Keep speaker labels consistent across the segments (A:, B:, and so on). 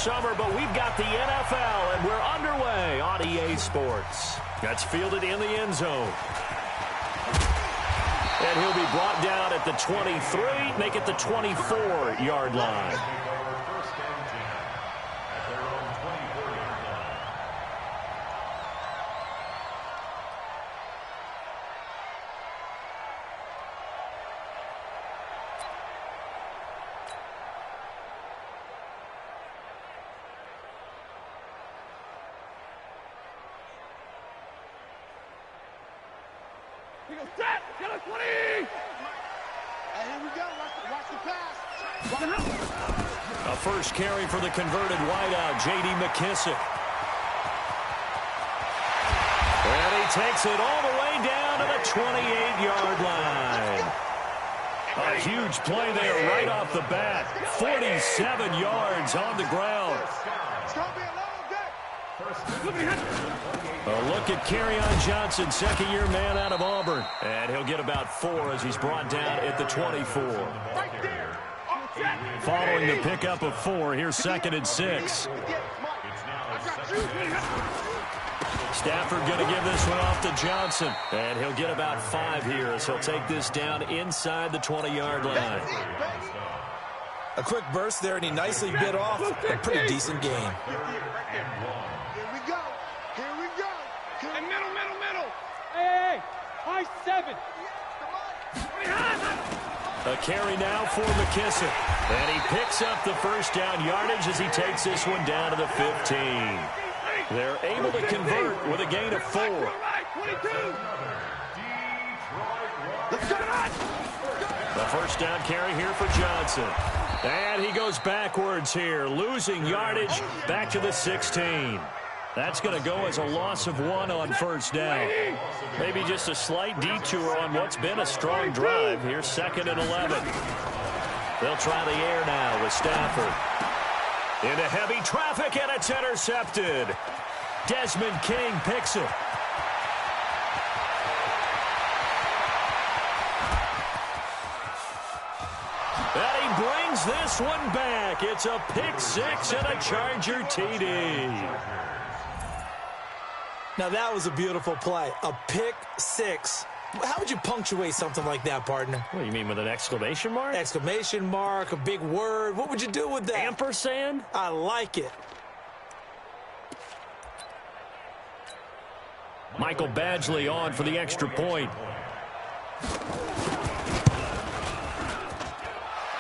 A: summer, but we've got the NFL, and we're underway on EA Sports. That's fielded in the end zone. And he'll be brought down at the 23, make it the 24-yard line.
B: Set! Get a 20! And here we go. Watch the pass.
A: A first carry for the converted wideout, J.D. McKissick. And he takes it all the way down to the 28-yard line. A huge play there right off the bat. 47 yards on the ground.
B: It's going to be a long day.
A: A look at Kerryon Johnson, second-year man out of Auburn. And he'll get about 4 as he's brought down at the 24.
B: Right there.
A: Following the pickup of 4, here's 2nd and 6. Stafford going to give this one off to Johnson. And he'll get about 5 here as he'll take this down inside the 20-yard line.
C: A quick burst there, and he nicely bit off a pretty decent game.
B: Here we go. Here we go. And middle.
D: Hey, high 7.
A: A carry now for McKissick. And he picks up the first down yardage as he takes this one down to the 15. They're able to convert with a gain of 4. The first down carry here for Johnson. And he goes backwards here, losing yardage back to the 16. That's going to go as a loss of 1 on first down. Maybe just a slight detour on what's been a strong drive. Here's 2nd and 11. They'll try the air now with Stafford. Into heavy traffic, and it's intercepted. Desmond King picks it. And he brings this one back. It's a pick 6 and a Charger TD.
C: Now, that was a beautiful play. A pick 6. How would you punctuate something like that, partner?
A: What do you mean, with an exclamation mark?
C: Exclamation mark, a big word. What would you do with that?
A: Ampersand?
C: I like it.
A: Michael Badgley on for the extra point.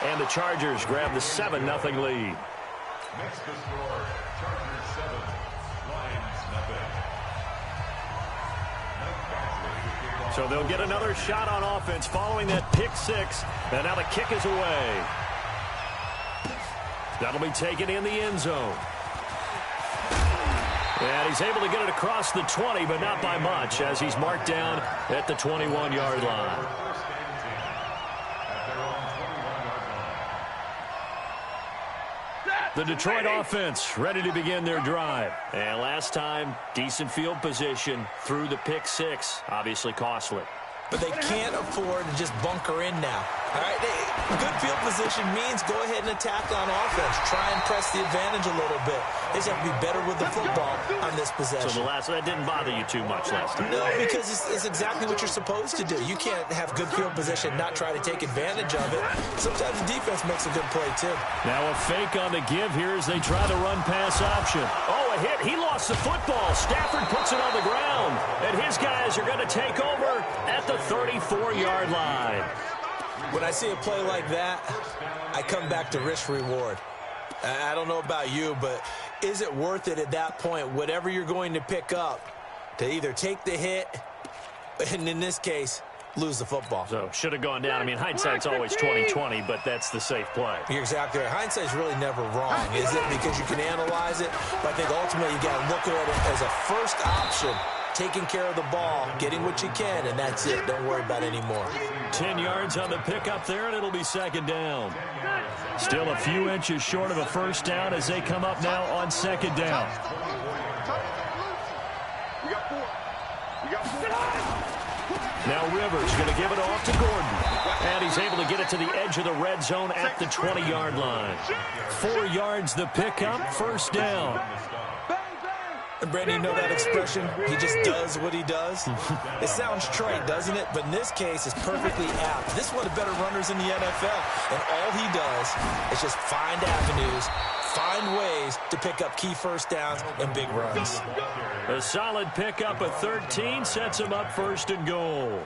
A: And the Chargers grab the 7-0 lead.
E: Next to score, Chargers 7, Lions nothing.
A: So they'll get another shot on offense following that pick 6. And now the kick is away. That'll be taken in the end zone. And he's able to get it across the 20, but not by much, as he's marked down at the 21-yard line. The Detroit offense ready to begin their drive. And last time, decent field position through the pick 6. Obviously costly.
C: But they can't afford to just bunker in now. All right, good field position means go ahead and attack on offense. Try and press the advantage a little bit. They just have to be better with the football on this possession.
A: So that didn't bother you too much last time?
C: No, because it's exactly what you're supposed to do. You can't have good field position, not try to take advantage of it. Sometimes the defense makes a good play, too.
A: Now a fake on the give here as they try the run-pass option. Oh, a hit. He lost the football. Stafford puts it on the ground. And his guys are going to take over at the 34-yard line.
C: When I see a play like that, I come back to risk-reward. I don't know about you, but is it worth it at that point, whatever you're going to pick up, to either take the hit, and in this case, lose the football?
A: So, should have gone down. I mean, hindsight's always 20/20, but that's the safe play.
C: You're exactly right. Hindsight's really never wrong, is it? Because you can analyze it, but I think ultimately you got to look at it as a first option. Taking care of the ball, getting what you can, and that's it. Don't worry about it anymore.
A: 10 yards on the pickup there, and it'll be 2nd down. Still a few inches short of a first down as they come up now on 2nd down.
B: We got 4.
A: Now Rivers going to give it off to Gordon. And he's able to get it to the edge of the red zone at the 20-yard line. 4 yards the pickup, first down.
C: And Brandon, you know that expression? He just does what he does. It sounds trite, doesn't it? But in this case, it's perfectly apt. This is one of the better runners in the NFL. And all he does is just find avenues, find ways to pick up key first downs and big runs.
A: A solid pickup of 13 sets him up first and goal.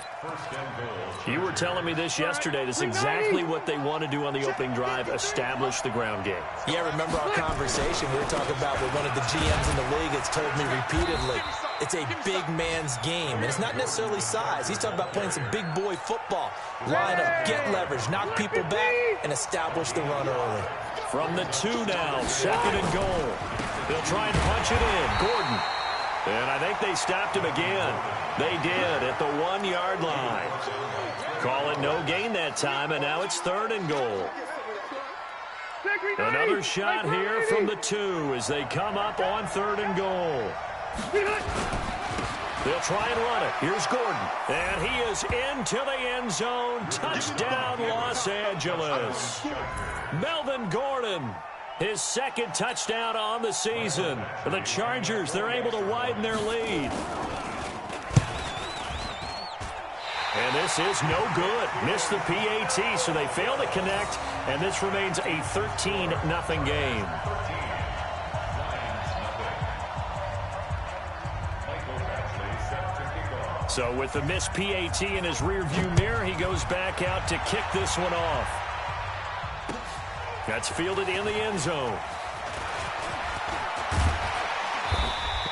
A: You were telling me this yesterday. This is exactly what they want to do on the opening drive, establish the ground game.
C: Yeah, remember our conversation? We were talking about what one of the GMs in the league has told me repeatedly. It's a big man's game, and it's not necessarily size. He's talking about playing some big boy football. Line up, get leverage, knock people back, and establish the run early.
A: From the 2 now, second and goal. They'll try and punch it in. Gordon. And I think they stopped him again. They did at the 1-yard line. Call it no gain that time, and now it's third and goal. Another shot here from the 2 as they come up on third and goal. They'll try and run it. Here's Gordon. And he is into the end zone. Touchdown, Los Angeles. Melvin Gordon. His second touchdown on the season. For the Chargers, they're able to widen their lead. And this is no good. Missed the PAT, so they fail to connect, and this remains a 13-0 game. So with the missed PAT in his rearview mirror, he goes back out to kick this one off. That's fielded in the end zone.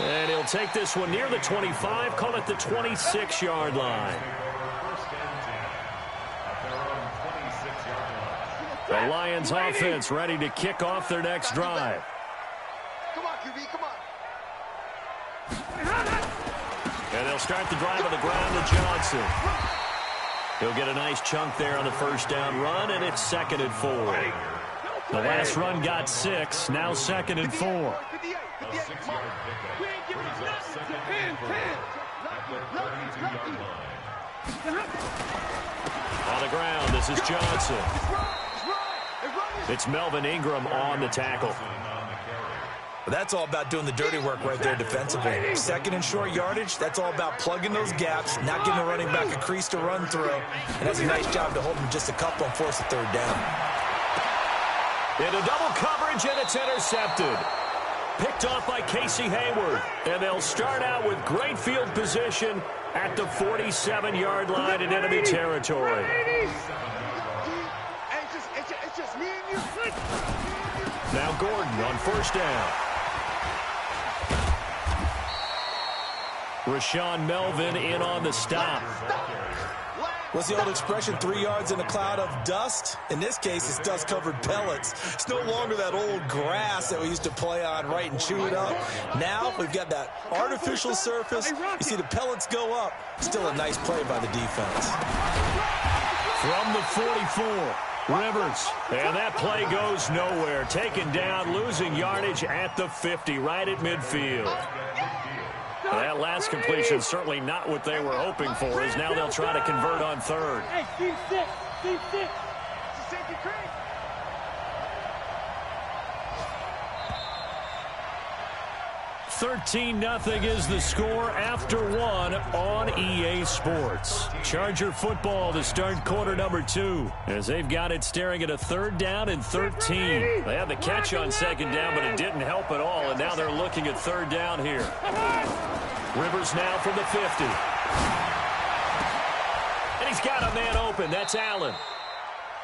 A: And he'll take this one near the 25, call it the 26-yard line. The Lions offense ready to kick off their next drive.
B: Come on, QB, come on.
A: And they'll start the drive on the ground to Johnson. He'll get a nice chunk there on the first down run, and it's 2nd and 4. The last run got 6, now 2nd and 4.
E: A 6-yard pickup brings up 2nd and 4 at the 32-yard line.
A: On the ground, this is Johnson. It's Melvin Ingram on the tackle.
C: That's all about doing the dirty work right there defensively. Second and short yardage, that's all about plugging those gaps, not giving a running back a crease to run through. And that's a nice job to hold him just a couple and force a third down.
A: Into double coverage, and it's intercepted. Picked off by Casey Hayward. And they'll start out with great field position at the 47-yard line in enemy territory.
B: It's just me and you.
A: Now Gordon on first down. Rashawn Melvin in on the stop.
C: What's the old expression, 3 yards in a cloud of dust? In this case, it's dust-covered pellets. It's no longer that old grass that we used to play on, right, and chew it up. Now we've got that artificial surface. You see the pellets go up. Still a nice play by the defense.
A: From the 44, Rivers. And that play goes nowhere. Taken down, losing yardage at the 50, right at midfield. That last completion certainly not what they were hoping for, as now they'll try to convert on third.
D: Hey, team 6, team 6.
A: 13-0 is the score after 1 on EA Sports. Charger football to start quarter number 2, as they've got it staring at a 3rd down and 13. They had the catch on 2nd down, but it didn't help at all, and now they're looking at 3rd down here. Rivers now from the 50. And he's got a man open. That's Allen.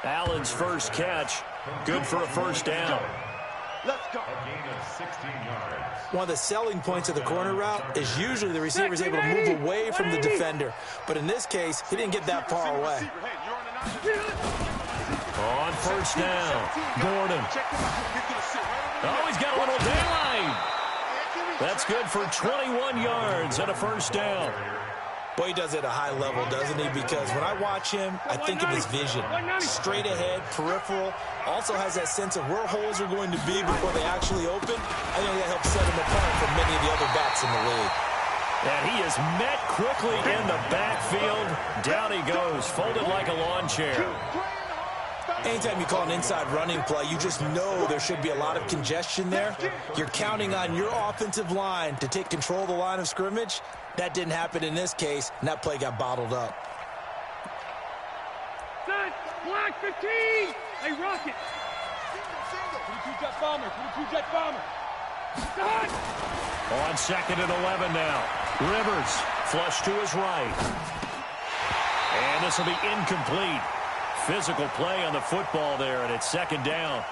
A: Allen's first catch. Good for a first down.
B: Let's go.
E: A gain of 16 yards.
C: One of the selling points of the corner route is usually the receiver is able to move away from the defender. But in this case, he didn't get that far away.
A: On first down, Gordon. Oh, he's got a little daylight. That's good for 21 yards and a first down.
C: Boy, he does it at a high level, doesn't he? Because when I watch him, I think of his vision. Straight ahead, peripheral. Also has that sense of where holes are going to be before they actually open. I think that helps set him apart from many of the other backs in the league.
A: And he is met quickly in the backfield. Down he goes, folded like a lawn chair.
C: Anytime you call an inside running play, you just know there should be a lot of congestion there. You're counting on your offensive line to take control of the line of scrimmage. That didn't happen in this case, and that play got bottled up.
D: Set, block 15. Hey, Rocket. 22 jet bomber, 22 jet bomber. Set.
A: On 2nd and 11 now. Rivers, flush to his right. And this will be incomplete. Physical play on the football there, and it's 2nd down.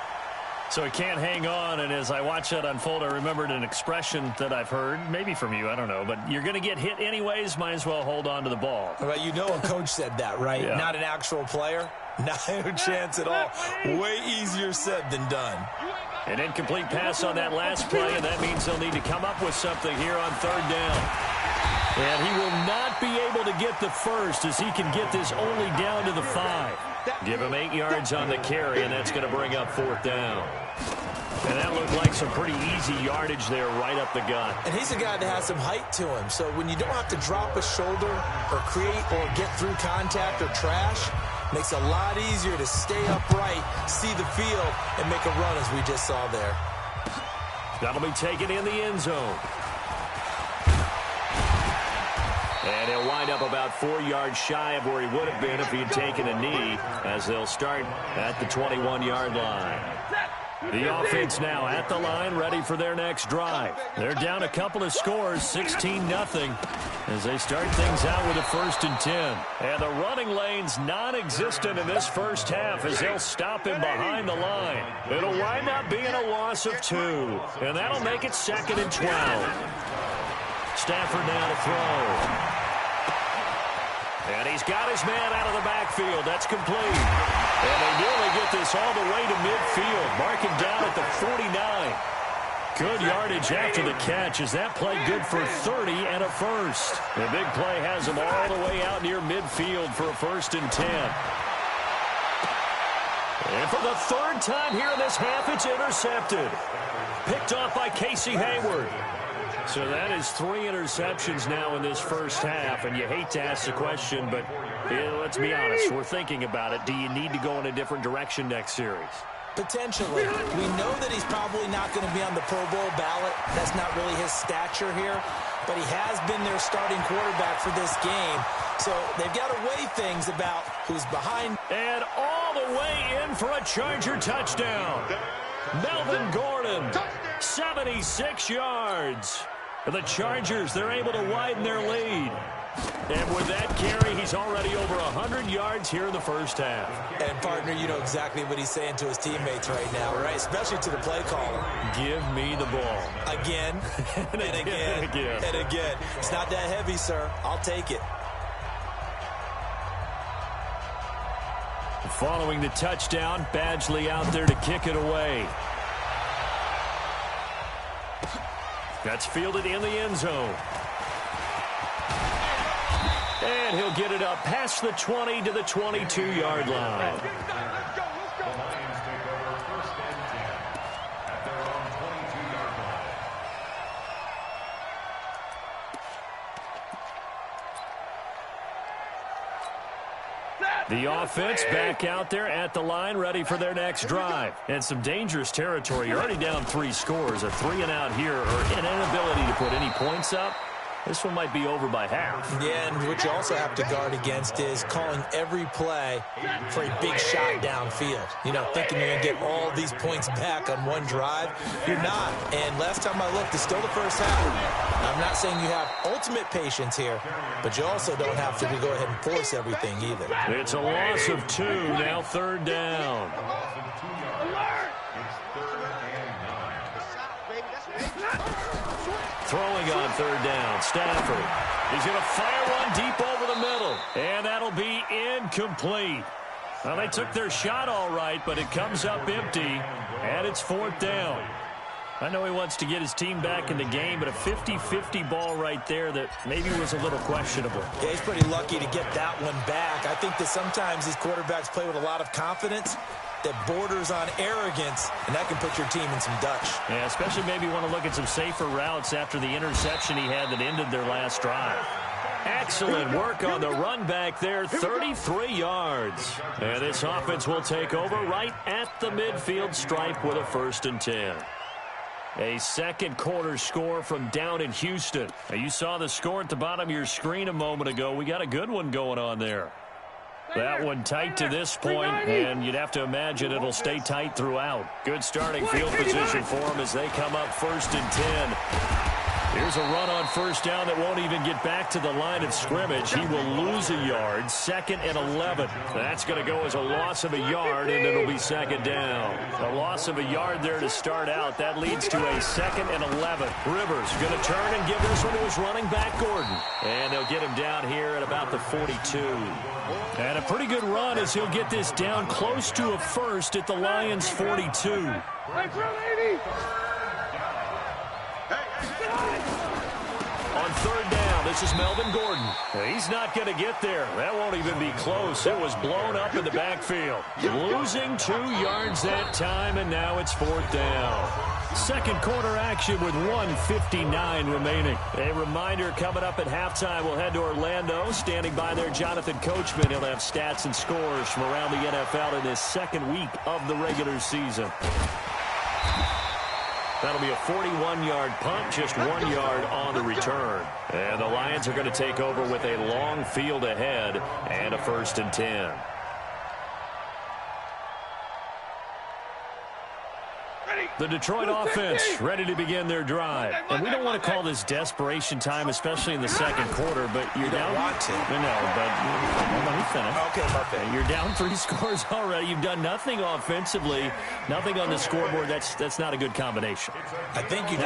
A: So he can't hang on, and as I watch that unfold, I remembered an expression that I've heard, maybe from you, I don't know, but you're going to get hit anyways, might as well hold on to the ball.
C: Well, you know a coach said that, right?
A: Yeah.
C: Not an actual player. Not a chance at all. Way easier said than done.
A: An incomplete pass on that last play, and that means they'll need to come up with something here on 3rd down. And he will not be able to get the first as he can get this only down to the 5. Give him 8 yards on the carry, and that's going to bring up 4th down. And that looked like some pretty easy yardage there right up the gut.
C: And he's a guy that has some height to him. So when you don't have to drop a shoulder or create or get through contact or trash, makes it a lot easier to stay upright, see the field, and make a run as we just saw there.
A: That'll be taken in the end zone. And he'll wind up about 4 yards shy of where he would have been if he had taken a knee, as they'll start at the 21-yard line. The offense now at the line, ready for their next drive. They're down a couple of scores, 16-0, as they start things out with a 1st and 10. And the running lane's non-existent in this first half as they'll stop him behind the line. It'll wind up being a loss of 2, and that'll make it 2nd and 12. Stafford now to throw. And he's got his man out of the backfield. That's complete. And they nearly get this all the way to midfield. Marking down at the 49. Good yardage after the catch. Is that play good for 30 and a first? The big play has him all the way out near midfield for a 1st and 10. And for the 3rd time here in this half, it's intercepted. Picked off by Casey Hayward. So that is 3 interceptions now in this first half, and you hate to ask the question, but let's be honest, we're thinking about it. Do you need to go in a different direction next series?
C: Potentially. We know that he's probably not going to be on the Pro Bowl ballot. That's not really his stature here, but he has been their starting quarterback for this game. So they've got to weigh things about who's behind.
A: And all the way in for a Charger touchdown. Melvin Gordon, 76 yards. The Chargers, they're able to widen their lead. And with that carry, he's already over 100 yards here in the first half.
C: And, partner, you know exactly what he's saying to his teammates right now, right? Especially to the play caller.
A: Give me the ball.
C: Again, and again, and again. It's not that heavy, sir. I'll take it.
A: Following the touchdown, Badgley out there to kick it away. That's fielded in the end zone. And he'll get it up past the 20 to the 22-yard line.
E: The Lions take over 1st and 10 at their own 22-yard line.
A: The offense back out there at the line, ready for their next drive. And some dangerous territory. You're already down 3 scores. A 3-and-out here, or an inability to put any points up. This one might be over by half.
C: Yeah, and what you also have to guard against is calling every play for a big shot downfield. You know, thinking you're going to get all these points back on one drive. You're not. And last time I looked, it's still the first half. I'm not saying you have ultimate patience here, but you also don't have to go ahead and force everything either.
A: It's a loss of 2, now 3rd down. Throwing on 3rd down, Stafford. He's going to fire one deep over the middle, and that'll be incomplete. Well, they took their shot all right, but it comes up empty, and it's 4th down. I know he wants to get his team back in the game, but a 50-50 ball right there that maybe was a little questionable.
C: Yeah, he's pretty lucky to get that one back. I think that sometimes these quarterbacks play with a lot of confidence, that borders on arrogance, and that can put your team in some Dutch.
A: Yeah, especially maybe want to look at some safer routes after the interception he had that ended their last drive. Excellent work on the run back there, 33 yards. And this offense will take over right at the midfield stripe with a 1st and 10. A second quarter score from down in Houston. Now, you saw the score at the bottom of your screen a moment ago. We got a good one going on there. That one tight to this point, and you'd have to imagine it'll stay tight throughout. Good starting field position for them as they come up 1st and 10. Here's a run on 1st down that won't even get back to the line of scrimmage. He will lose a yard, 2nd and 11. That's going to go as a loss of a yard, and it'll be 2nd down. A loss of a yard there to start out. That leads to a 2nd and 11. Rivers going to turn and give this one to his running back, Gordon. And they'll get him down here at about the 42. And a pretty good run as he'll get this down close to a 1st at the Lions' 42. On 3rd down, this is Melvin Gordon. He's not going to get there. That won't even be close. It was blown up in the backfield. Losing 2 yards that time, and now it's 4th down. Second quarter action with 1:59 remaining. A reminder coming up at halftime, we'll head to Orlando. Standing by there, Jonathan Coachman. He'll have stats and scores from around the NFL in his 2nd week of the regular season. That'll be a 41-yard punt, just 1 yard on the return. And the Lions are going to take over with a long field ahead and a 1st and 10. The Detroit offense ready to begin their drive. And we don't want to call this desperation time, especially in the second quarter, but you're down.
C: Don't want to.
A: No, but let me finish.
C: Okay, perfect.
A: You're down 3 scores already. You've done nothing offensively, nothing on the scoreboard. That's not a good combination.
C: I think you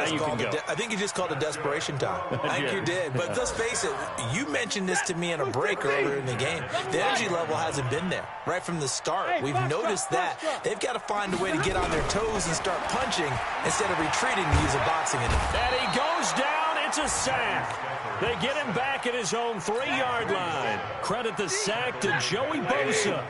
C: just called it desperation time. I think you did. But let's face it, you mentioned this to me in a break earlier in the game. The energy level hasn't been there right from the start. We've noticed that. They've got to find a way to get on their toes and start punching instead of retreating to use a boxing in.
A: And he goes down. It's a sack. They get him back at his own 3-yard line. Credit the sack to Joey Bosa.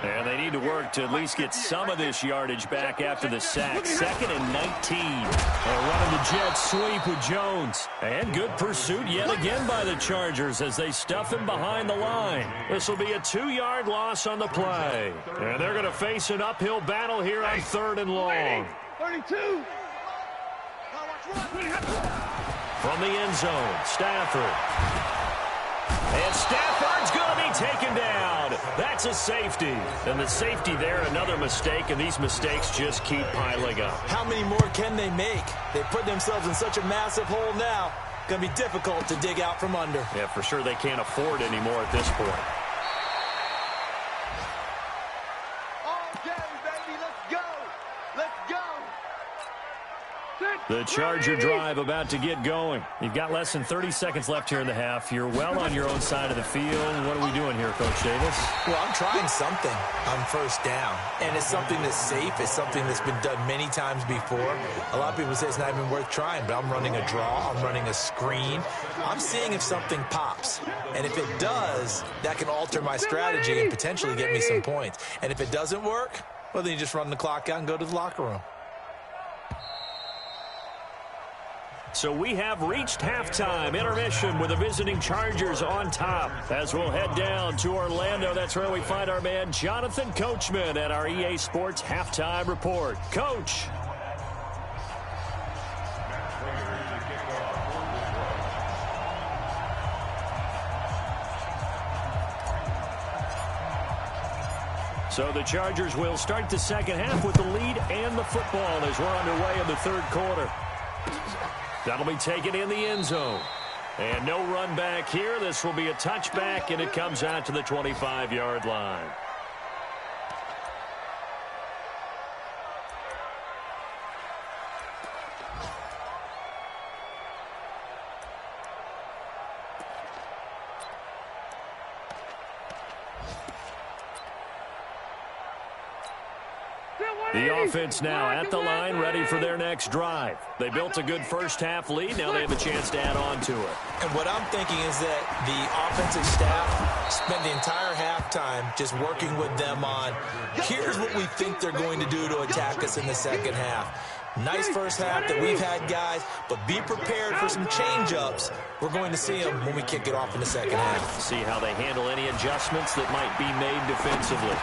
A: And they need to work to at least get some of this yardage back after the sack. 2nd and 19. They're running the jet sweep with Jones. And good pursuit yet again by the Chargers as they stuff him behind the line. This will be a 2-yard loss on the play. And they're going to face an uphill battle here on 3rd and long.
D: 32.
A: From the end zone, Stafford. And Stafford's going to be taken down. That's a safety. And the safety there, another mistake, and these mistakes just keep piling up.
C: How many more can they make? They put themselves in such a massive hole now. Going to be difficult to dig out from under.
A: Yeah, for sure they can't afford anymore at this point. The Charger drive about to get going. You've got less than 30 seconds left here in the half. You're well on your own side of the field. What are we doing here, Coach Davis?
C: Well, I'm trying something on 1st down. And it's something that's safe. It's something that's been done many times before. A lot of people say it's not even worth trying, but I'm running a draw. I'm running a screen. I'm seeing if something pops. And if it does, that can alter my strategy and potentially get me some points. And if it doesn't work, well, then you just run the clock out and go to the locker room.
A: So we have reached halftime, intermission with the visiting Chargers on top. As we'll head down to Orlando, that's where we find our man Jonathan Coachman at our EA Sports Halftime Report. Coach. So the Chargers will start the second half with the lead and the football as we're underway in the 3rd quarter. That'll be taken in the end zone. And no run back here. This will be a touchback, and it comes out to the 25-yard line. The offense now at the line, ready for their next drive. They built a good first-half lead. Now they have a chance to add on to it.
C: And what I'm thinking is that the offensive staff spent the entire halftime just working with them on, here's what we think they're going to do to attack us in the second half. Nice first half that we've had, guys, but be prepared for some change-ups. We're going to see them when we kick it off in the second half.
A: See how they handle any adjustments that might be made defensively.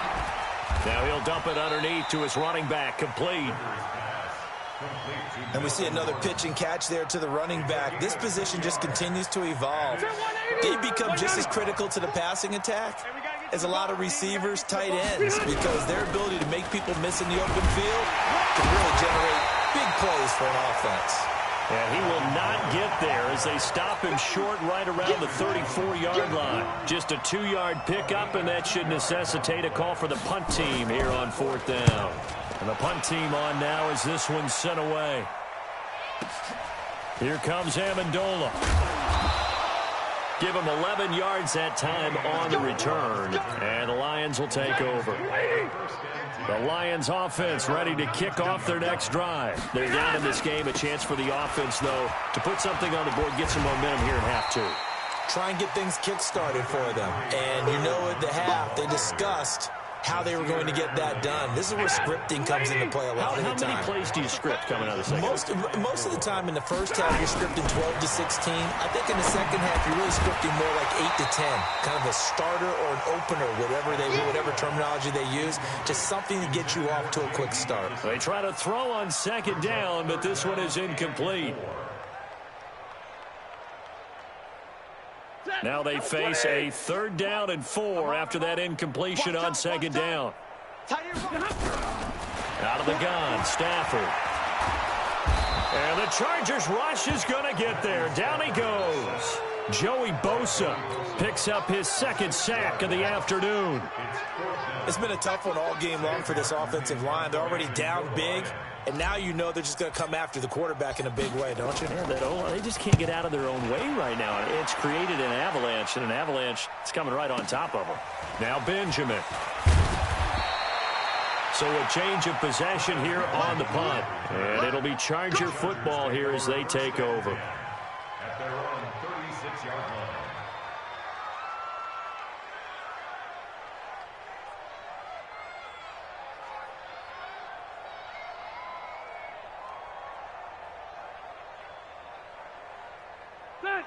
A: Now he'll dump it underneath to his running back, complete.
C: And we see another pitch and catch there to the running back. This position just continues to evolve. They become just as critical to the passing attack as a lot of receivers, tight ends, because their ability to make people miss in the open field can really generate big plays for an offense.
A: And he will not get there as they stop him short right around the 34-yard line. Just a 2-yard pickup, and that should necessitate a call for the punt team here on 4th down. And the punt team on now as this one's sent away. Here comes Amendola. Give him 11 yards that time on the return. And the Lions will take over. The Lions offense ready to kick off their next drive. They're down in this game. A chance for the offense, though, to put something on the board, get some momentum here in half two.
C: Try and get things kick-started for them. And you know at the half, they discussed how they were going to get that done. This is where scripting comes into play a lot of the time.
A: How many plays do you script coming out of the second?
C: Most of the time in the first half, you're scripting 12 to 16. I think in the second half, you're really scripting more like 8 to 10. Kind of a starter or an opener, whatever terminology they use. Just something to get you off to a quick start.
A: They try to throw on second down, but this one is incomplete. Now they face a 3rd down and 4 after that incompletion on second down. Out of the gun, Stafford. And the Chargers rush is going to get there. Down he goes. Joey Bosa picks up his 2nd sack of the afternoon.
C: It's been a tough one all game long for this offensive line. They're already down big, and now you know they're just going to come after the quarterback in a big way, don't you?
A: Yeah, they just can't get out of their own way right now. It's created an avalanche, and an avalanche is coming right on top of them. Now Benjamin. So a change of possession here on the punt. And it'll be Charger football here as they take over.
E: At their own 36-yard line.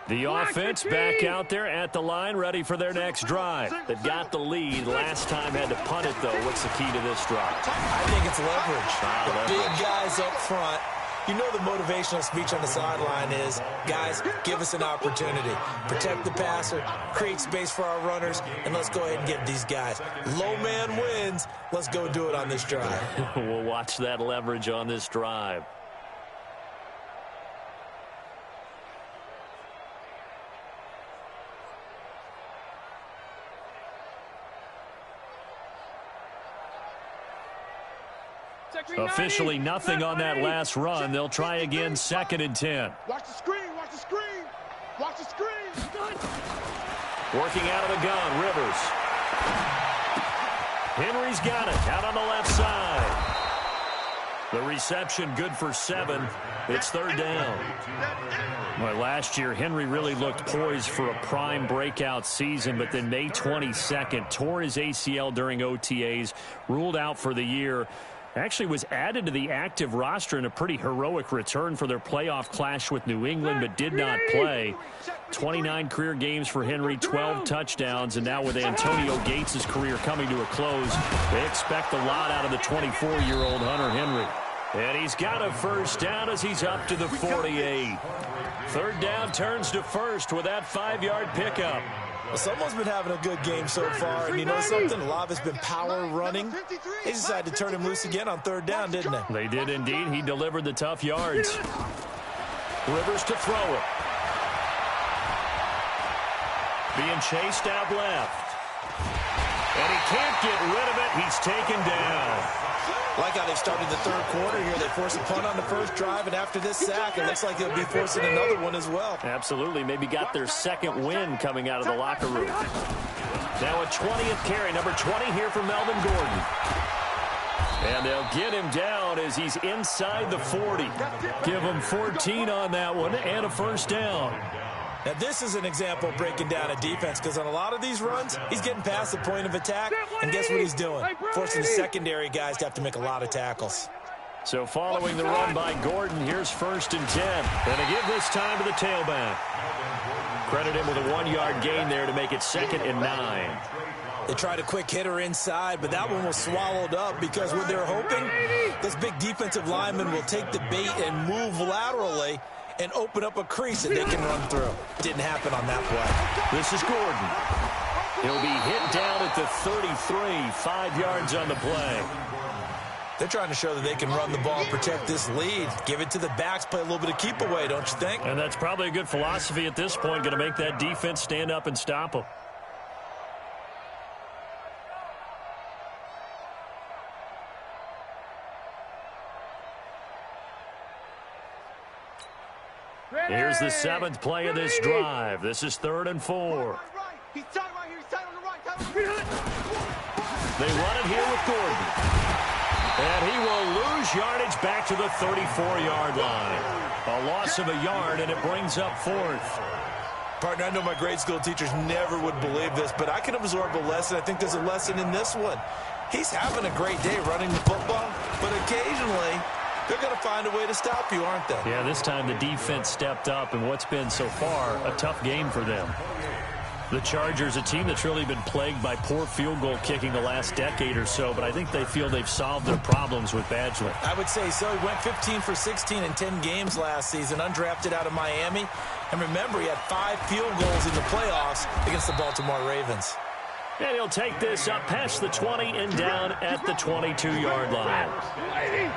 A: The offense back out there at the line, ready for their next drive. They've got the lead. Last time had to punt it, though. What's the key to this drive?
C: I think it's leverage. The big guys up front. You know the motivational speech on the sideline is, guys, give us an opportunity. Protect the passer, create space for our runners, and let's go ahead and get these guys. Low man wins. Let's go do it on this drive.
A: We'll watch that leverage on this drive. Officially nothing on that last run. They'll try again, 2nd and 10.
B: Watch the screen, watch the screen, watch the screen.
A: Working out of the gun, Rivers. Henry's got it, out on the left side. The reception good for 7. It's 3rd down. Well, last year, Henry really looked poised for a prime breakout season, but then May 22nd, tore his ACL during OTAs, ruled out for the year. Actually was added to the active roster in a pretty heroic return for their playoff clash with New England, but did not play. 29 career games for Henry, 12 touchdowns, and now with Antonio Gates' career coming to a close, they expect a lot out of the 24-year-old Hunter Henry. And he's got a 1st down as he's up to the 48. 3rd down turns to 1st with that 5-yard pickup.
C: Well, someone's been having a good game so far, and you know something? A lot of it's been power running. They decided to turn him loose again on 3rd down, didn't they?
A: They did indeed. He delivered the tough yards. Rivers to throw it. Being chased out left. And he can't get rid of it. He's taken down.
C: Like how they started the 3rd quarter here. They forced a punt on the 1st drive, and after this sack, it looks like they'll be forcing another one as well.
A: Absolutely. Maybe got their 2nd win coming out of the locker room. Now a 20th carry, number 20 here for Melvin Gordon. And they'll get him down as he's inside the 40. Give him 14 on that one and a first down.
C: Now, this is an example of breaking down a defense, because on a lot of these runs, he's getting past the point of attack, and guess what he's doing? Forcing the secondary guys to have to make a lot of tackles.
A: So following the run by Gordon, here's 1st and 10. And to give this time to the tailback. Credit him with a 1-yard gain there to make it 2nd and 9.
C: They tried a quick hitter inside, but that one was swallowed up because what they're hoping, those big defensive linemen will take the bait and move laterally and open up a crease that they can run through. Didn't happen on that play.
A: This is Gordon. He'll be hit down at the 33, 5 yards on the play.
C: They're trying to show that they can run the ball and protect this lead. Give it to the backs, play a little bit of keep away, don't you think?
A: And that's probably a good philosophy at this point, going to make that defense stand up and stop them. Here's the 7th play of this drive. This is 3rd and 4.
B: He's tight right here. He's tight on the right.
A: They run it here with Gordon. And he will lose yardage back to the 34-yard line. A loss of a yard, and it brings up 4th.
C: Partner, I know my grade school teachers never would believe this, but I can absorb a lesson. I think there's a lesson in this one. He's having a great day running the football, but occasionally they're going to find a way to stop you, aren't they?
A: Yeah, this time the defense stepped up in what's been so far a tough game for them. The Chargers, a team that's really been plagued by poor field goal kicking the last decade or so, but I think they feel they've solved their problems with Badgley.
C: I would say so. He went 15 for 16 in 10 games last season, undrafted out of Miami. And remember, he had 5 field goals in the playoffs against the Baltimore Ravens.
A: And he'll take this up past the 20 and down at the 22-yard line.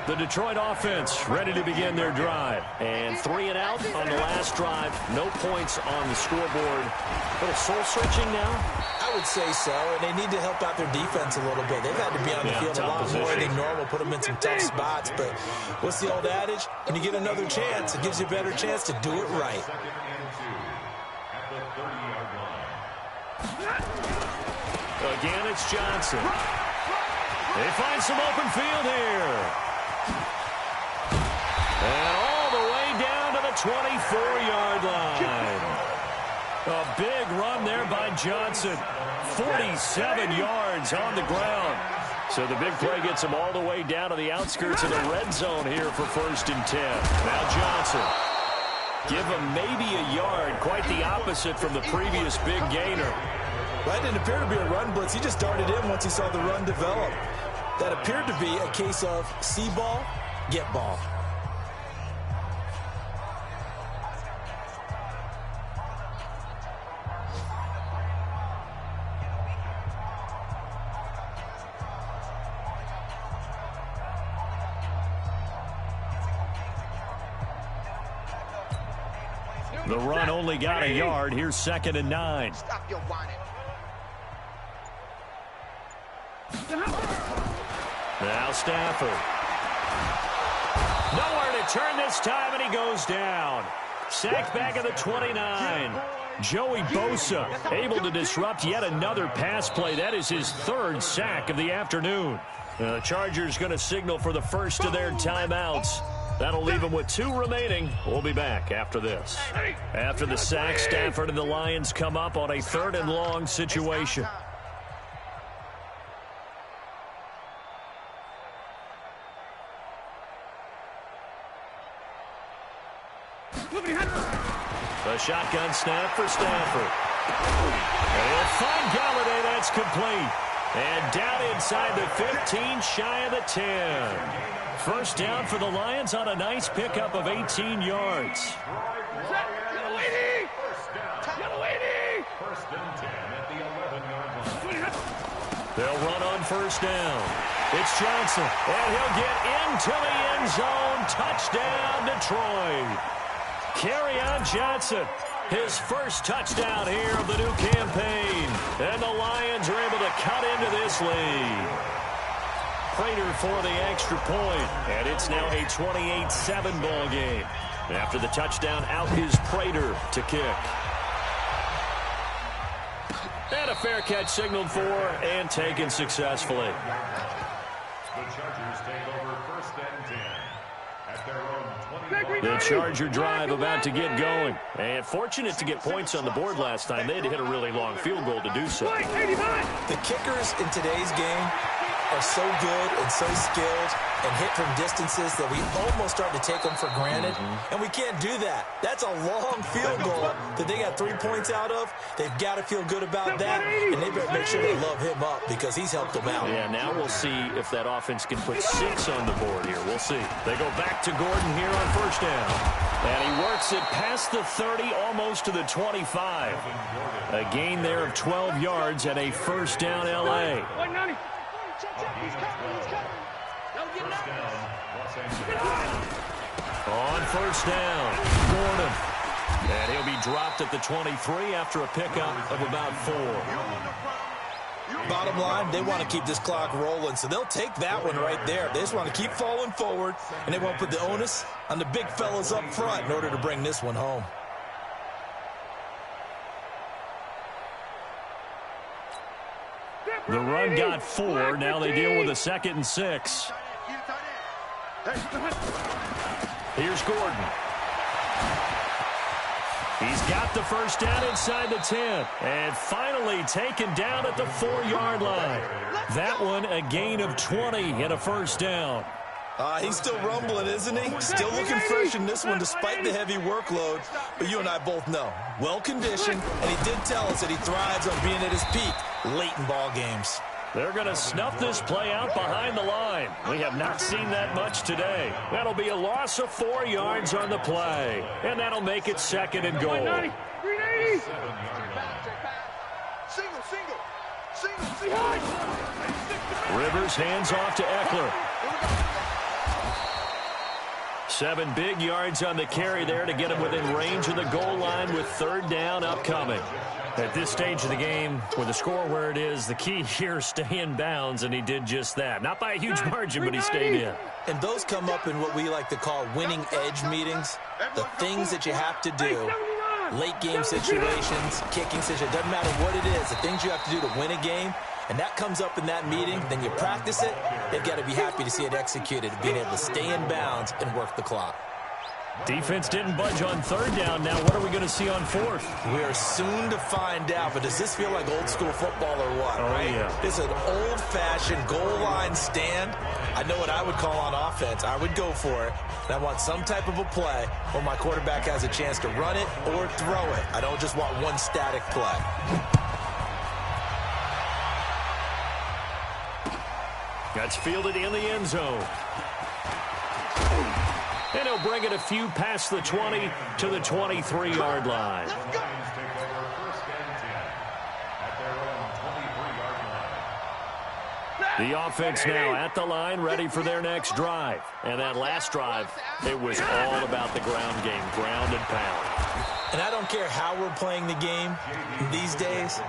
A: The Detroit offense ready to begin their drive. And 3 and out on the last drive. No points on the scoreboard. A little soul-searching now?
C: I would say so, and they need to help out their defense a little bit. They've had to be on the field a lot more than normal, put them in some tough spots. But what's the old adage? When you get another chance, it gives you a better chance to do it right.
A: Again, it's Johnson. They find some open field here. And all the way down to the 24-yard line. A big run there by Johnson. 47 yards on the ground. So the big play gets him all the way down to the outskirts of the red zone here for 1st and 10. Now Johnson. Give him maybe a yard. Quite the opposite from the previous big gainer.
C: Well, that didn't appear to be a run blitz. He just darted in once he saw the run develop. That appeared to be a case of see ball, get ball.
A: The run only got a yard. Here's 2nd and 9.
B: Stop your whining.
A: Now Stafford. Nowhere to turn this time, and he goes down. Sacked back at the 29. Joey Bosa able to disrupt yet another pass play. That is his 3rd sack of the afternoon. The Chargers going to signal for the first of their timeouts. That'll leave them with 2 remaining. We'll be back after this. After the sack, Stafford and the Lions come up on a 3rd and long situation. The shotgun snap for Stafford. And he'll find Galladay. That's complete. And down inside the 15, shy of the 10. First down for the Lions on a nice pickup of 18 yards. They'll run on 1st down. It's Johnson, and he'll get into the end zone. Touchdown, Detroit. Kerryon Johnson, his first touchdown here of the new campaign. And the Lions are able to cut into this lead. Prater for the extra point, and it's now a 28-7 ball game. After the touchdown, out is Prater to kick. And a fair catch signaled for and taken successfully.
E: The Chargers take over 1st and 10 at their own 20.
A: The Charger drive about to get going. And fortunate to get points on the board last time. They had to hit a really long field goal to do so.
C: The kickers in today's game are so good and so skilled and hit from distances that we almost start to take them for granted. And we can't do that. That's a long field goal that they got 3 points out of. They've got to feel good about that, and they better make sure they love him up because he's helped them out.
A: Yeah, now we'll see if that offense can put 6 on the board here. We'll see. They go back to Gordon here on 1st down. And he works it past the 30, almost to the 25. A gain there of 12 yards and a 1st down L.A. On 1st down, Gordon. And he'll be dropped at the 23 after a pickup of about 4.
C: Bottom line, they want to keep this clock rolling, so they'll take that one right there. They just want to keep falling forward, and they won't put the onus on the big fellas up front in order to bring this one home.
A: The run got 4. Now they deal with a 2nd and 6. Here's Gordon. He's got the 1st down inside the 10. And finally taken down at the 4-yard line. That one a gain of 20 and a 1st down.
C: He's still rumbling, isn't he? Still looking fresh in this one despite the heavy workload. But you and I both know, well-conditioned, and he did tell us that he thrives on being at his peak late in ball games.
A: They're going to snuff this play out behind the line. We have not seen that much today. That'll be a loss of 4 yards on the play. And that'll make it 2nd and goal. Rivers hands off to Eckler. 7 big yards on the carry there to get him within range of the goal line with 3rd down upcoming. At this stage of the game, with the score where it is, the key here is stay in bounds, and he did just that. Not by a huge margin, but he stayed in.
C: And those come up in what we like to call winning edge meetings. The things that you have to do, late game situations, kicking situations, doesn't matter what it is, the things you have to do to win a game, and that comes up in that meeting, then you practice it, they've got to be happy to see it executed, being able to stay in bounds and work the clock.
A: Defense didn't budge on 3rd down. Now what are we going to see on 4th?
C: We are soon to find out, but does this feel like old school football or what, right?
A: Yeah.
C: This is an old-fashioned goal line stand. I know what I would call on offense. I would go for it. And I want some type of a play where my quarterback has a chance to run it or throw it. I don't just want one static play.
A: That's fielded in the end zone. And he'll bring it a few past the 20 to the 23-yard line. The offense now at the line, ready for their next drive. And that last drive, it was all about the ground game, ground and pound.
C: And I don't care how we're playing the game these days,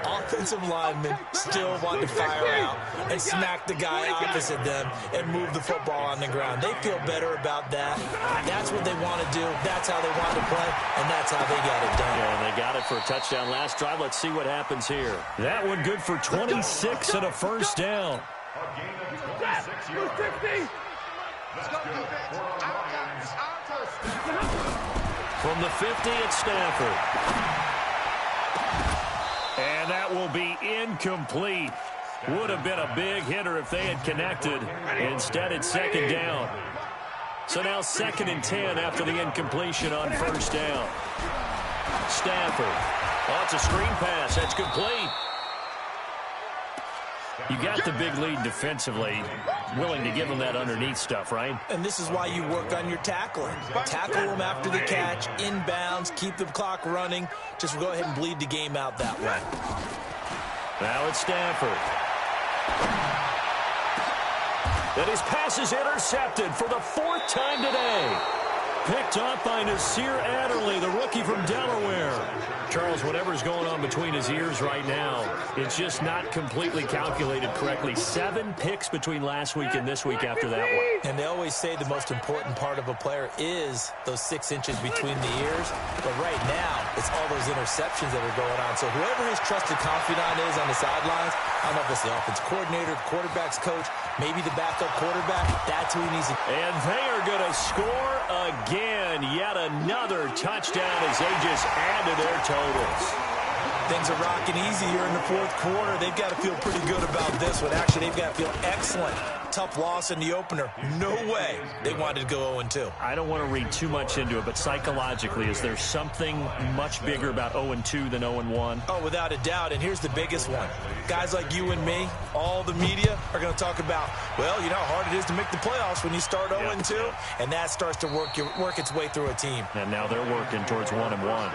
C: offensive linemen still want to fire out and smack the guy opposite them and move the football on the ground. They feel better about that. That's what they want to do. That's how they want to play, and that's how they got it done.
A: Yeah, and they got it for a touchdown last drive. Let's see what happens here. That one good for 26 and a 1st down. From the 50, it's Stafford. And that will be incomplete. Would have been a big hitter if they had connected. Instead, it's 2nd down. So now 2nd and 10 after the incompletion on 1st down. Stafford. Oh, it's a screen pass. That's complete. You got the big lead defensively, willing to give them that underneath stuff, right?
C: And this is why you work on your tackling. Tackle them after the catch, inbounds, keep the clock running. Just go ahead and bleed the game out that way.
A: Now it's Stafford. And his pass is intercepted for the 4th time today. Picked off by Nasir Adderley, the rookie from Delaware. Charles, whatever's going on between his ears right now, it's just not completely calculated correctly. 7 picks between last week and this week after that one.
C: And they always say the most important part of a player is those 6 inches between the ears. But right now, it's all those interceptions that are going on. So whoever his trusted confidant is on the sidelines, I don't know if it's the offense coordinator, the quarterback's coach, maybe the backup quarterback. That's who he needs to.
A: And they are going to score again. Yet another touchdown as they just add to their totals.
C: Things are rocking easy here in the fourth quarter. They've got to feel pretty good about this one. Actually, they've got to feel excellent. Tough loss in the opener. No way they wanted to go 0-2.
A: I don't want to read too much into it, but psychologically, is there something much bigger about 0-2 than 0-1?
C: Oh, without a doubt, and here's the biggest one. Guys like you and me, all the media, are going to talk about, well, you know how hard it is to make the playoffs when you start 0-2, and that starts to work its way through a team.
A: And now they're working towards 1-1.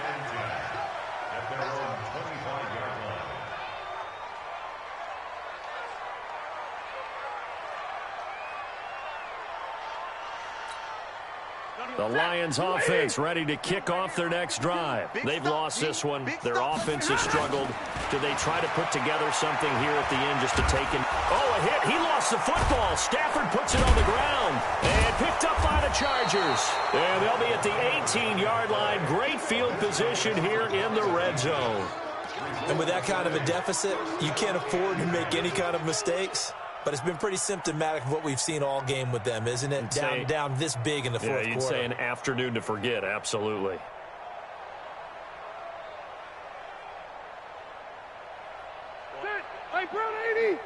A: The Lions offense ready to kick off their next drive. They've lost this one. Their offense has struggled. Do they try to put together something here at the end just to take it? Oh, a hit. He lost the football. Stafford puts it on the ground and picked up by the Chargers. And they'll be at the 18-yard line. Great field position here in the red zone.
C: And with that kind of a deficit, you can't afford to make any kind of mistakes. But it's been pretty symptomatic of what we've seen all game with them, isn't it? Down this big in the fourth quarter.
A: Yeah, you'd say an afternoon to forget, absolutely.
D: Hey, Brown 80!
B: I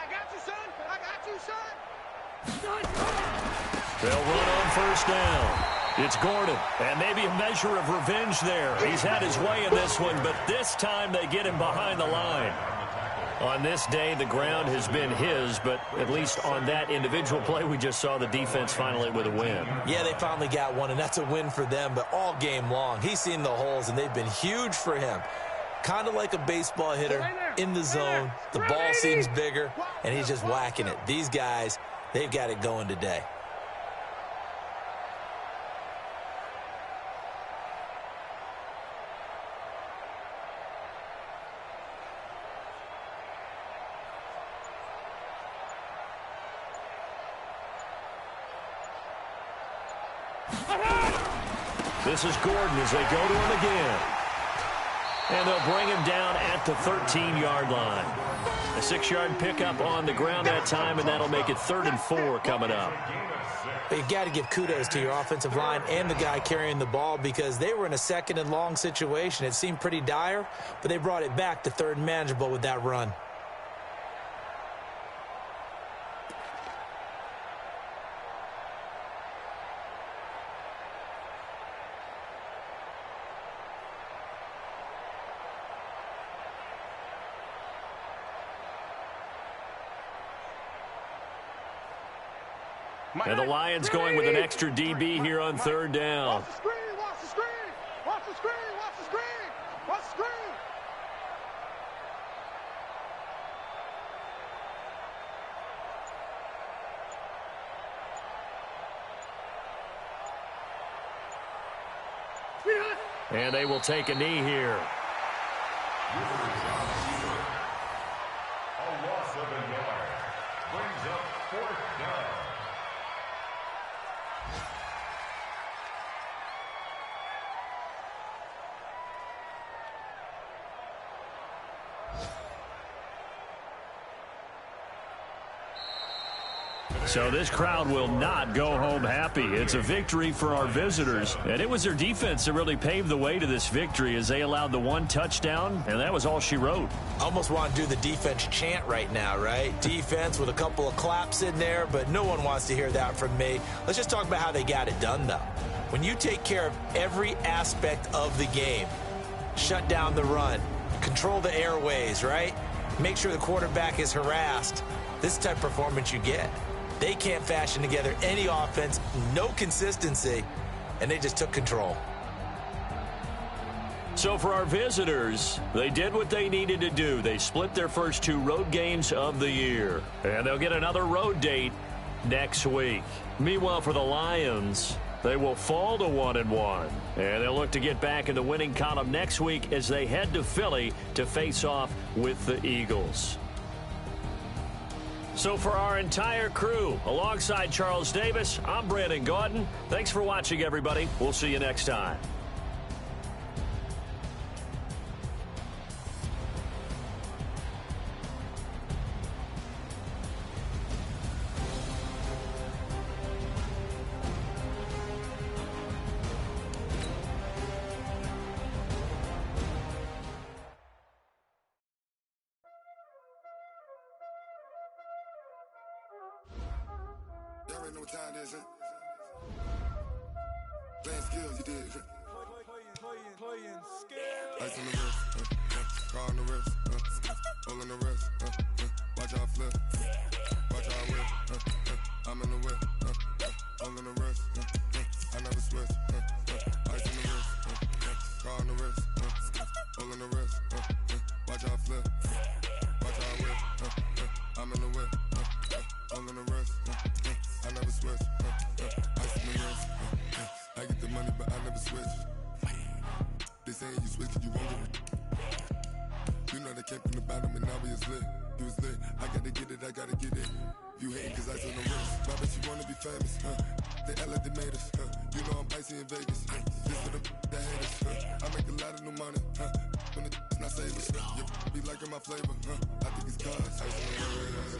B: got you, son!
A: They'll run on first down. It's Gordon, and maybe a measure of revenge there. He's had his way in this one, but this time they get him behind the line. On this day, the ground has been his, but at least on that individual play, we just saw the defense finally with a win.
C: Yeah, they finally got one, and that's a win for them, but all game long, he's seen the holes, and they've been huge for him. Kind of like a baseball hitter in the zone. The ball seems bigger, and he's just whacking it. These guys, they've got it going today.
A: This is Gordon as they go to him again. And they'll bring him down at the 13-yard line. A 6-yard pickup on the ground that time, and that'll make it 3rd and 4 coming up.
C: But you've got to give kudos to your offensive line and the guy carrying the ball because they were in a 2nd and long situation. It seemed pretty dire, but they brought it back to 3rd and manageable with that run.
A: And the Lions going with an extra DB here on 3rd down.
B: Watch the screen, watch the screen, watch the screen, watch the screen, watch the screen.
A: And they will take a knee here.
E: A loss of a yard. Brings up 4th down.
A: So this crowd will not go home happy. It's a victory for our visitors. And it was their defense that really paved the way to this victory as they allowed the 1 touchdown, and that was all she wrote.
C: Almost want to do the defense chant right now, right? Defense with a couple of claps in there, but no one wants to hear that from me. Let's just talk about how they got it done, though. When you take care of every aspect of the game, shut down the run, control the airways, right? Make sure the quarterback is harassed. This is the type of performance you get. They can't fashion together any offense, no consistency, and they just took control.
A: So for our visitors, they did what they needed to do. They split their first 2 road games of the year, and they'll get another road date next week. Meanwhile, for the Lions, they will fall to 1-1, and they'll look to get back in the winning column next week as they head to Philly to face off with the Eagles. So for our entire crew, alongside Charles Davis, I'm Brandon Gaudin. Thanks for watching, everybody. We'll see you next time.
F: what time it is, huh? Playing skills, you did.
C: Playing skills.
F: Ice on the wrist, car on the wrist, hole in the wrist, watch out flip, watch out whip, I'm in the whip, hole in the wrist, I never switch, ice on the wrist, car on the wrist, hole in the wrist, watch out flip, watch out whip, I'm in the whip, hole in the wrist, I never switch, ice on the wrist, I get the money but I never switch. They saying you switch it, you won't get it. You know they came from the bottom and now we is lit. You was lit, I gotta get it, I gotta get it. You hating cause ice on the wrist. Why bet you wanna be famous, They Ella they made us, You know I'm icy in Vegas, This for the that hate us, I make a lot of new money, When the not savers, You be liking my flavor, I think it's cause ice on the wrist,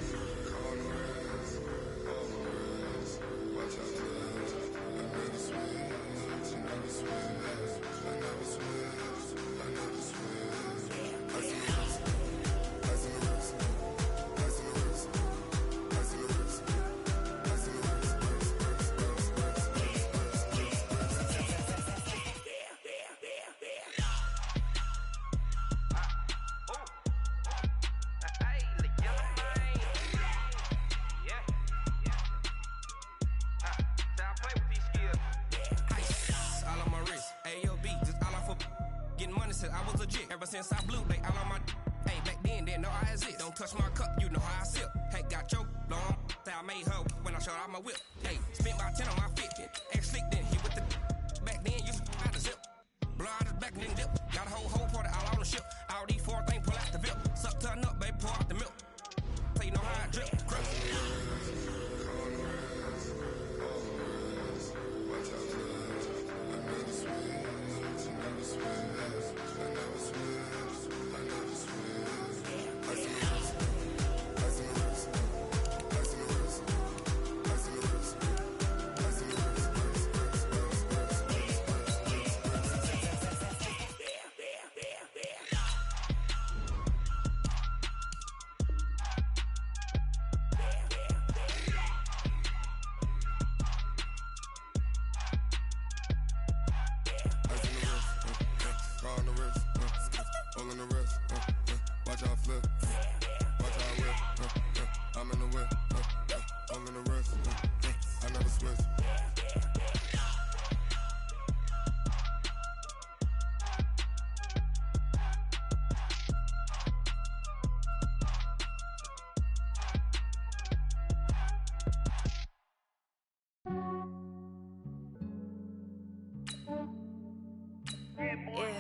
F: on the wrist, on the wrist. Watch out, please. I never switch, I never switch. I never switch, I never switch. Ice in the wrist, ice in the wrist, ice in the wrist, ice in the wrist, ice in the wrist,
G: I was legit ever since I blew they all on my hey back then didn't know I exist. Don't touch my cup, you know how I sip. Hey, got your long I made her when I showed out my whip. Hey, spent about 10 on my fit. Ex slick then hit with the back then used to out the zip. Blow out his back then dip. Got a whole party all on the ship. All these four things pull out the VIP. Suck turn up, baby, pour out the milk. So you know how I drip. Crush.
F: Watch out, please. I never switch, I never switch. I never switch, I never switch. Ice in the wrist, ice in the wrist, ice in the wrist, ice in the wrist, ice in the wrist.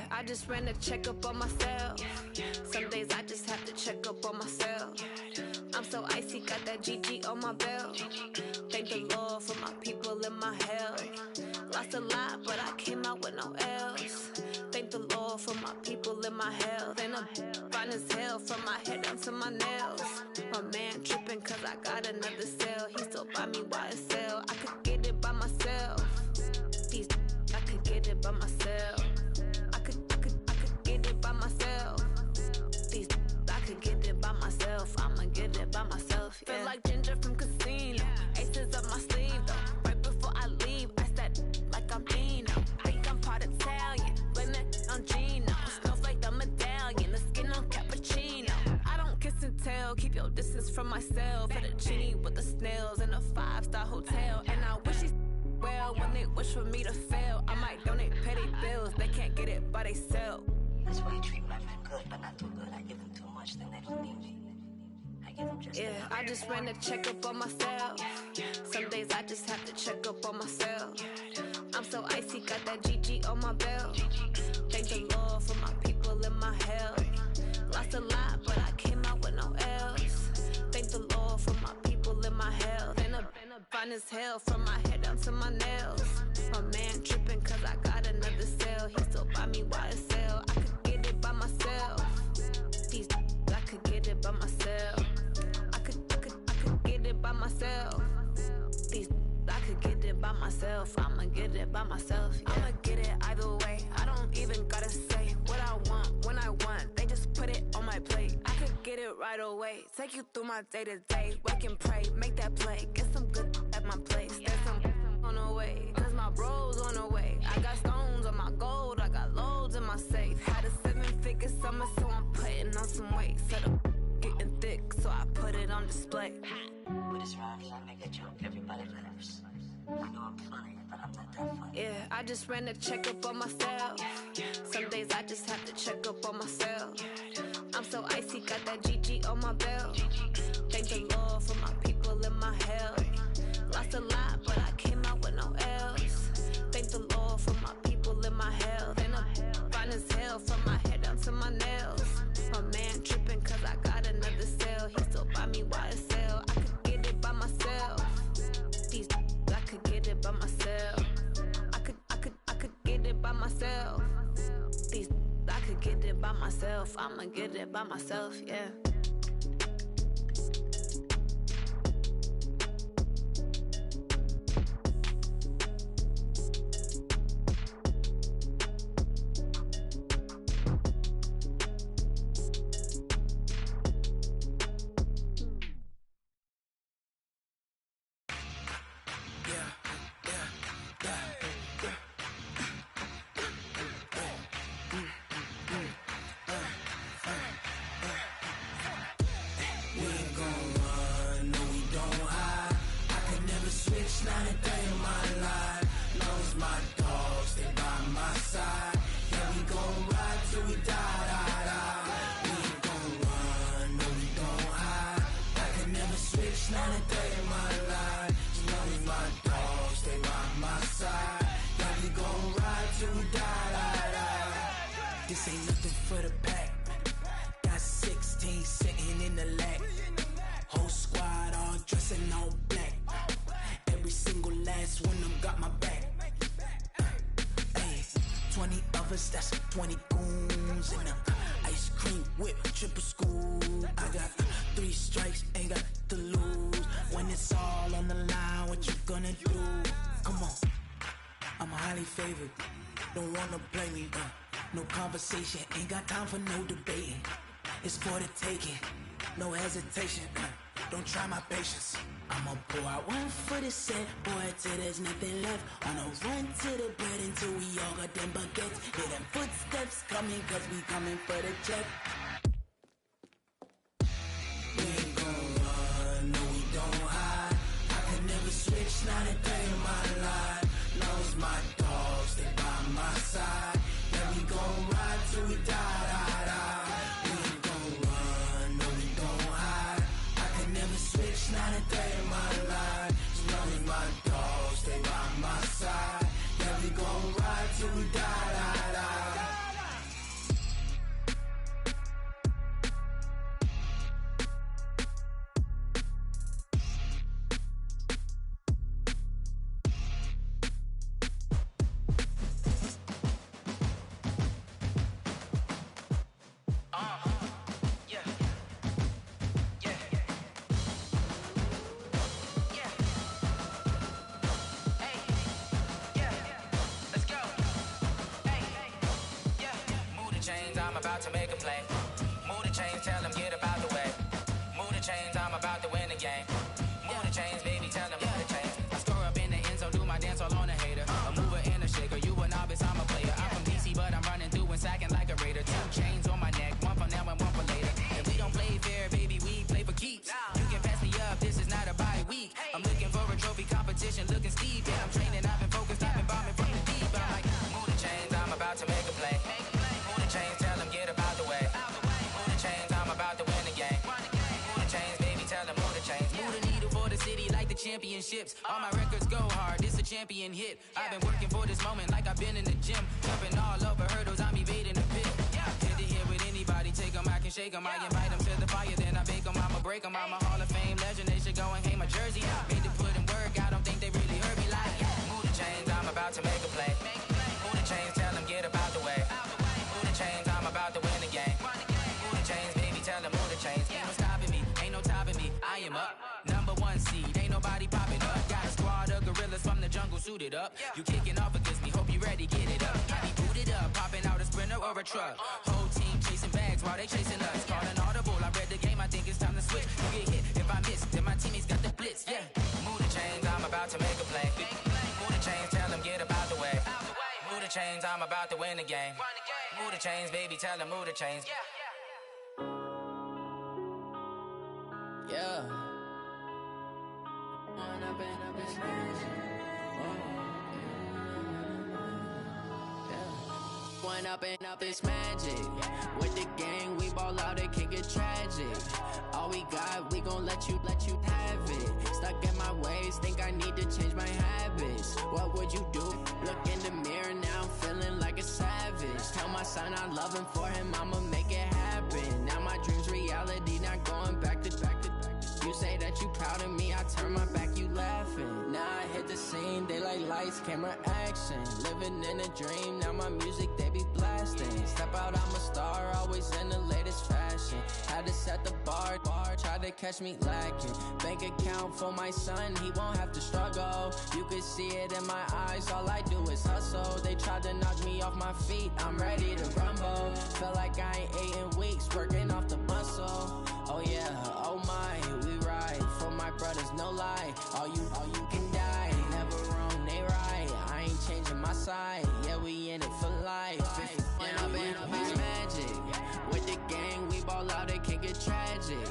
H: I just ran a checkup on myself. Some days I just have to check up on myself. I'm so icy, got that GG on my belt. Thank the Lord for my people and my health. Lost a lot, but I came out with no L's. Thank the Lord for my people and my health. And I'm fine as hell from my head down to my nails. My man tripping cause I got another cell. He still buy me YSL. I could get it by myself. These I could get it by myself. I could get it by myself. These I could get it by myself. I'ma get it by myself. Yeah. Feel like Ginger from Casino. Aces up my sleeve though. Right before I leave, I said like I'm Dino. Think I'm part Italian. Blame it on Gino. Snowflake the medallion. The skin on cappuccino. I don't kiss and tell. Keep your distance from myself. For the genie with the snails in a 5-star hotel. And I wish he's well when they wish for me to fail. I might donate petty bills. They can't get it by they sell.
I: That's why you treat my friend good, but not too good. I give them too much, then they don't need me. I give them just
H: yeah, I just ran a checkup on myself. Some days I just have to check up on myself. I'm so icy, got that GG on my belt. Thank the Lord for my people and my health. Lost a lot, but I came out with no L's. Thank the Lord for my people and my health. And I'm fine as hell from my head down to my nails. My man tripping cause I got another cell. He still buy me YSL. I could get it by myself. These I could get it by myself. I could get it by myself. These I could get it by myself. I'ma get it by myself. Yeah. I'ma get it either way. I don't even gotta say what I want when I want. They just put it on my plate. I could get it right away. Take you through my day to day. Work and pray, make that play. Get some good at my my place. There's some on the way, cause my bro's on the way. I got stones on my gold, I got loads in my safe. Had a 7-figure summer, so I'm putting on some weight. Said I'm getting thick, so I put it on display.
I: With this rhyme, I make a joke, everybody laughs. I know I'm funny, but I'm not that funny.
H: Yeah, I just ran a checkup on myself. Some days I just have to check up on myself. I'm so icy, got that GG on my belt. Thank the Lord for my people in my health. Lost a lot, but I came out with no else. Thank the Lord for my people in my health. And I'm fine as hell from my head down to my nails. My man tripping cause I got another sale. He still buy me YSL. I could get it by myself. These I could get it by myself. I could get it by myself. These I could get it by myself. I'ma get it by myself, yeah.
J: This ain't nothing for the pack. Got 16 sitting in the lag. Whole squad all dressing all black. Every single last one of them got my back. Hey, 20 of us, that's 20 goons in them. Ice cream whip, triple school. I got 3 strikes, ain't got to lose. When it's all on the line, what you gonna do? Come on, I'm highly favored. Don't wanna play me, no conversation, ain't got time for no debating. It's for the taking, no hesitation. Don't try my patience. I'ma pour out one for the set, boy, till there's nothing left. On a run to the bread until we all got them baguettes. Hear them footsteps coming, cause we coming for the check. We ain't gon' run, no we don't hide. I could never switch, not a day in my life. Knows my dogs, they by my side. Yeah, we gon' ride till we die. We ain't gon' run, no we don't hide. I could never switch, not a day in my life. As long as my dogs, they by my side. Yeah, we gon' ride till we die.
K: I'm about to make a play. Move the chains, tell them get up out the way. Move the chains, I'm about to win the game. Move the chains, baby, tell them move the chains. I score up in the end zone, do my dance all on a hater. A mover and a shaker, you a novice, I'm a player. I'm from DC, but I'm running through and sacking like a raider. 2 chains on my neck, one for now and one for later. And we don't play fair, baby, we play for keeps. You can pass me up, this is not a bye week. I'm looking for a trophy competition, looking steep. Yeah, I'm training, I've been focused, I've been bombing from the deep. I'm like, move the chains, I'm about to make a play. Move the chains, tell them get up out the way. Move the chains, I'm about to win the game. Move the chains, baby, tell them move the chains. Move the needle for the city like the championships. All my records go hard, this a champion hit. I've been working for this moment like I've been in the gym. Jumping all over hurdles, I'm evading the pit. Hit to hit with anybody, take them, I can shake them. I invite them to the fire, then I bake them, I'ma break them. I'm a Hall of Fame legend, they should go and hang my jersey. Made to put in work, I don't think they really heard me like. Move the chains, I'm about to make a play. Move the chains, tell them get up out the way. Move the chains, I'm about to win the game. Move the chains, baby, tell them move the chains. Ain't no stopping me, ain't no topping me. I am up, #1 seed, ain't nobody popping up. Got a squad of gorillas from the jungle suited up. You kicking off against me, hope you ready, get it up. I be booted up, popping out a sprinter or a truck. Whole team chasing bags while they chasing us. Calling audible, I read the game, I think it's time to switch. You get hit if I miss, then my teammates got the blitz, yeah. Move the chains, I'm about about to make a play. Move the chains, tell them get about the way. Move the chains, I'm about to win the game. Move the chains, baby, tell them move the chains.
J: Yeah. One up and up, it's magic. With the gang, we ball out, it can get tragic. All we got, we gon' let you have it. Stuck in my ways, think I need to change my habits. What would you do? Look in the mirror now, I'm feeling like a savage. Tell my son I love him, for him I'ma make it happen. Now my dream's reality, not going back to. You say that you proud of me, I turn my back, you laughing. Now I hit the scene, they like lights, camera, action. Living in a dream, now my music, they be blasting. Step out, I'm a star, always in the latest fashion. Had to set the bar, try to catch me lacking. Bank account for my son, he won't have to struggle. You can see it in my eyes, all I do is hustle. They tried to knock me off my feet, I'm ready to rumble. Felt like I ain't ate in weeks, working off the muscle. Oh yeah, oh my, we ride for my brothers, no lie. All you can die, never wrong, they right. I ain't changing my side, yeah, we in it for life. When up and up, it's magic. With the gang, we ball out, it can get tragic.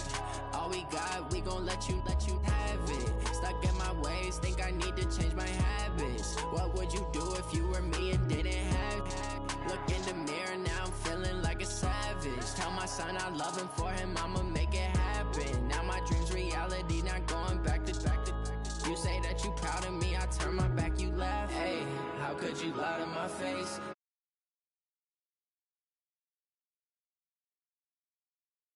J: All we got, we gon' let you have it. Stuck in my ways, think I need to change my habits. What would you do if you were me and didn't have it? Look in the mirror, now I'm feeling like a savage. Tell my son I love him, for him I'ma make it happen. Now my dream's reality, not going back to. You say that you proud of me, I turn my back, you laugh. Hey, how could you lie to my face?